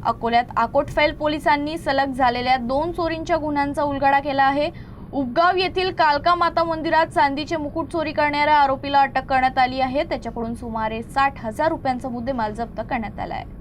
अकोल्यात आकोटफैल पोलिसांनी सलग झालेल्या 2 चोरींच्या गुन्ह्यांचा उलगडा केला आहे। उपगाव येथील कालका माता मंदिरात चांदीचे मुकुट चोरी करणाऱ्या आरोपीला अटक करण्यात आली आहे। त्याच्याकडून सुमारे 60,000 रुपयांचा मुद्देमाल जप्त करण्यात आला आहे।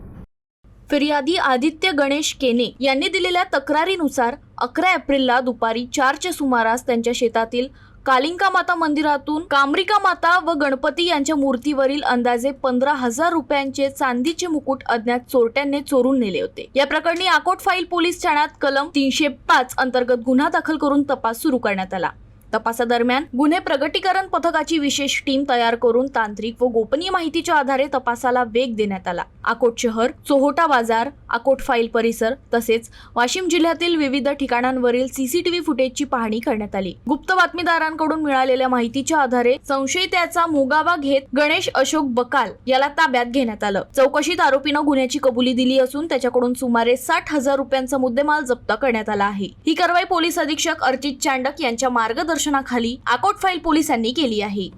फिर्यादी आदित्य गणेश केने यांनी दिलेल्या तक्रारीनुसार 11 एप्रिलला दुपारी 4च्या सुमारास त्यांच्या शेतातील कालिका माता मंदिरातून कामरिका माता व गणपती यांच्या मूर्तीवरील अंदाजे 15,000 रुपयांचे चांदीचे मुकुट अज्ञात चोरट्यांनी चोरून नेले होते। या प्रकरणी आकोटफैल पोलीस ठाण्यात कलम 305 अंतर्गत गुन्हा दाखल करून तपास सुरू करण्यात आला। तपासादरम्यान गुन्हे प्रगटीकरण पथकाची विशेष टीम तयार करून तांत्रिक व गोपनीय माहितीच्या आधारे तपासाला वेग देण्यात आला। आकोट शहर, चोहोटा बाजार, आकोटफैल परिसर तसेच वाशिम जिल्ह्यातील विविध ठिकाणांवरील सीसीटीव्ही फुटेजची पाहणी करण्यात आली। गुप्त बातमीदारांकडून मिळालेल्या माहितीच्या आधारे संशयिताचा मोगावा घेत गणेश अशोक बकाल याला ताब्यात घेण्यात आलं। चौकशीत आरोपीनं गुन्ह्याची कबुली दिली असून त्याच्याकडून सुमारे 60,000 रुपयांचा मुद्देमाल जप्त करण्यात आला आहे। ही कारवाई पोलीस अधीक्षक अर्चित चांडक यांच्या मार्गदर्शनाखाली आकोटफैल पोलिसांनी केली आहे।